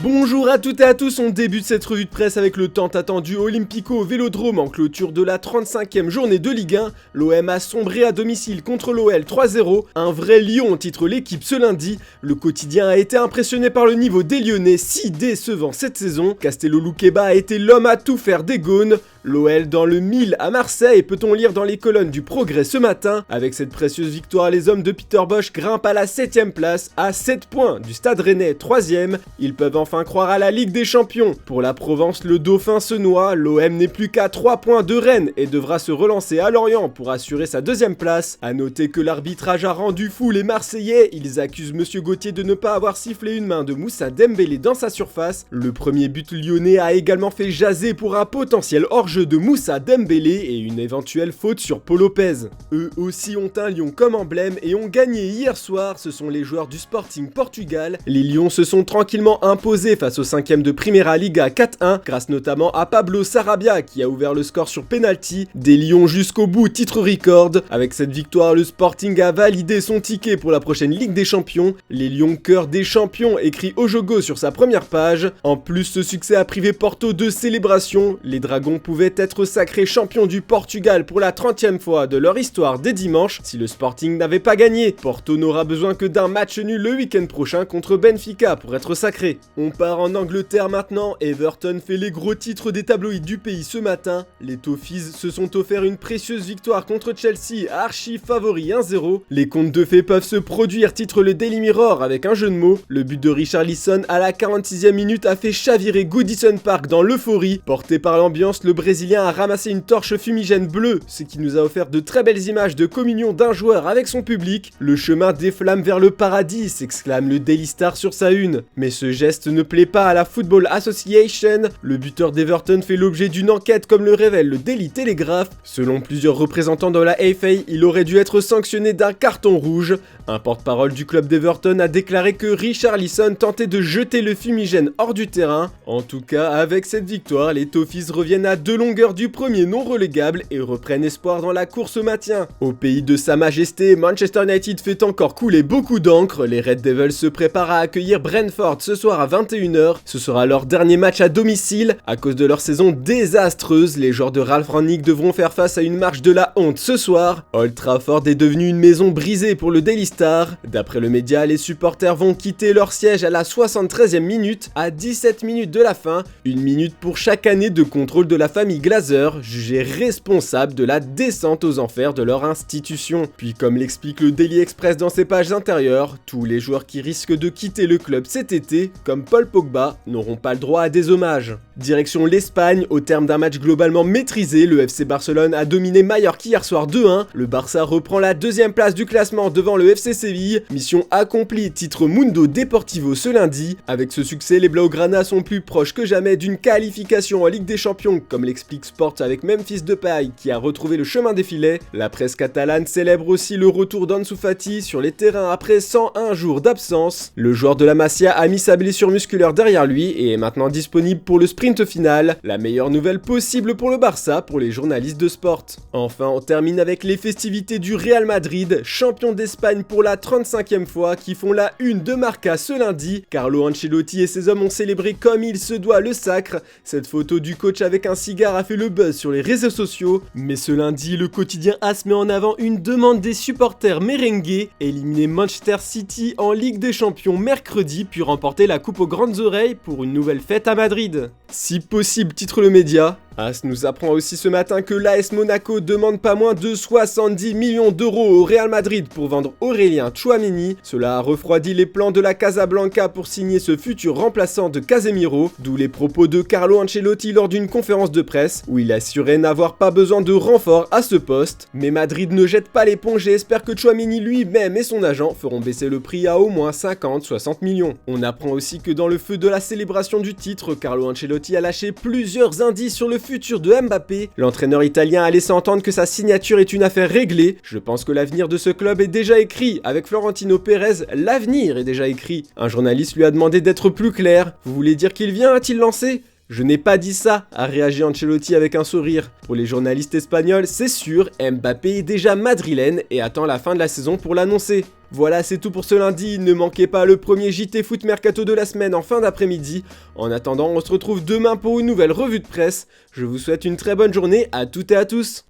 Bonjour à toutes et à tous, on débute cette revue de presse avec le tant attendu Olympico Vélodrome en clôture de la 35e journée de Ligue 1. L'OM a sombré à domicile contre l'OL 3-0, un vrai lion titre l'équipe ce lundi. Le quotidien a été impressionné par le niveau des Lyonnais, si décevant cette saison. Castello Luqueba a été l'homme à tout faire des Gaunes. L'OL dans le 1000 à Marseille, peut-on lire dans les colonnes du Progrès ce matin. Avec cette précieuse victoire, les hommes de Peter Bosz grimpent à la 7ème place, à 7 points du Stade Rennais 3ème. Ils peuvent enfin croire à la Ligue des Champions. Pour la Provence, le dauphin se noie, l'OM n'est plus qu'à 3 points de Rennes et devra se relancer à Lorient pour assurer sa 2ème place. A noter que l'arbitrage a rendu fou les Marseillais, ils accusent Monsieur Gauthier de ne pas avoir sifflé une main de Moussa Dembélé dans sa surface. Le premier but lyonnais a également fait jaser pour un potentiel hors-jeu de Moussa Dembélé et une éventuelle faute sur Paul Lopez. Eux aussi ont un lion comme emblème et ont gagné hier soir, ce sont les joueurs du Sporting Portugal. Les Lions se sont tranquillement imposés face au 5ème de Primeira Liga 4-1, grâce notamment à Pablo Sarabia qui a ouvert le score sur penalty. Des Lions jusqu'au bout, titre record. Avec cette victoire, le Sporting a validé son ticket pour la prochaine Ligue des Champions. Les Lions cœur des champions, écrit Ojogo sur sa première page. En plus, ce succès a privé Porto de célébration. Les Dragons pouvaient être sacrés champions du Portugal pour la 30e fois de leur histoire dès dimanche si le Sporting n'avait pas gagné. Porto n'aura besoin que d'un match nul le week-end prochain contre Benfica pour être sacré. On part en Angleterre maintenant, Everton fait les gros titres des tabloïds du pays ce matin. Les Toffees se sont offert une précieuse victoire contre Chelsea, archi favori 1-0. Les contes de fées peuvent se produire, titre le Daily Mirror avec un jeu de mots. Le but de Richarlison à la 46e minute a fait chavirer Goodison Park dans l'euphorie. Porté par l'ambiance, le Brésilien a ramassé une torche fumigène bleue, ce qui nous a offert de très belles images de communion d'un joueur avec son public. Le chemin des flammes vers le paradis, s'exclame le Daily Star sur sa une. Mais ce geste ne plaît pas à la Football Association. Le buteur d'Everton fait l'objet d'une enquête comme le révèle le Daily Telegraph. Selon plusieurs représentants de la FA, il aurait dû être sanctionné d'un carton rouge. Un porte-parole du club d'Everton a déclaré que Richarlison tentait de jeter le fumigène hors du terrain. En tout cas, avec cette victoire, les Toffees reviennent à 2 longueurs du premier non relégable et reprennent espoir dans la course au maintien. Au pays de sa majesté, Manchester United fait encore couler beaucoup d'encre. Les Red Devils se préparent à accueillir Brentford ce soir à 21h. Ce sera leur dernier match à domicile. À cause de leur saison désastreuse, les joueurs de Ralph Rangnick devront faire face à une marche de la honte ce soir. Old Trafford est devenu une maison brisée pour le Daily Star. D'après le média, les supporters vont quitter leur siège à la 73e minute, à 17 minutes de la fin. Une minute pour chaque année de contrôle de la famille Glazer, jugée responsable de la descente aux enfers de leur institution. Puis comme l'explique le Daily Express dans ses pages intérieures, tous les joueurs qui risquent de quitter le club cet été, comme Paul Pogba, n'auront pas le droit à des hommages. Direction l'Espagne, au terme d'un match globalement maîtrisé, le FC Barcelone a dominé Mallorca hier soir 2-1. Le Barça reprend la 2ème place du classement devant le FC Séville. Mission accomplie, titre Mundo Deportivo ce lundi. Avec ce succès, les Blaugrana sont plus proches que jamais d'une qualification en Ligue des Champions, comme l'explique Sport avec Memphis Depay qui a retrouvé le chemin des filets. La presse catalane célèbre aussi le retour d'Ansu Fati sur les terrains après 101 jours d'absence. Le joueur de la Masia a mis sa blessure musculaire derrière lui et est maintenant disponible pour le sprint final. La meilleure nouvelle possible pour le Barça pour les journalistes de Sport. Enfin, on termine avec les festivités du Real Madrid, champion d'Espagne pour la 35e fois, qui font la une de Marca ce lundi. Carlo Ancelotti et ses hommes ont célébré comme il se doit le sacre. Cette photo du coach avec un cigare a fait le buzz sur les réseaux sociaux. Mais ce lundi, le quotidien AS met en avant une demande des supporters merengues, éliminer Manchester City en Ligue des Champions mercredi, puis remporter la coupe aux grandes oreilles pour une nouvelle fête à Madrid. Si possible, titre le média. AS nous apprend aussi ce matin que l'AS Monaco demande pas moins de 70 millions d'euros au Real Madrid pour vendre Aurélien Tchouaméni. Cela a refroidi les plans de la Casablanca pour signer ce futur remplaçant de Casemiro, d'où les propos de Carlo Ancelotti lors d'une conférence de presse où il assurait n'avoir pas besoin de renfort à ce poste. Mais Madrid ne jette pas l'éponge et espère que Tchouaméni lui-même et son agent feront baisser le prix à au moins 50-60 millions. On apprend aussi que dans le feu de la célébration du titre, Carlo Ancelotti a lâché plusieurs indices sur le futur de Mbappé. L'entraîneur italien a laissé entendre que sa signature est une affaire réglée. Je pense que l'avenir de ce club est déjà écrit. Avec Florentino Pérez, l'avenir est déjà écrit. Un journaliste lui a demandé d'être plus clair. Vous voulez dire qu'il vient, a-t-il lancé ? Je n'ai pas dit ça, a réagi Ancelotti avec un sourire. Pour les journalistes espagnols, c'est sûr, Mbappé est déjà madrilène et attend la fin de la saison pour l'annoncer. Voilà, c'est tout pour ce lundi, ne manquez pas le premier JT Foot Mercato de la semaine en fin d'après-midi. En attendant, on se retrouve demain pour une nouvelle revue de presse. Je vous souhaite une très bonne journée à toutes et à tous.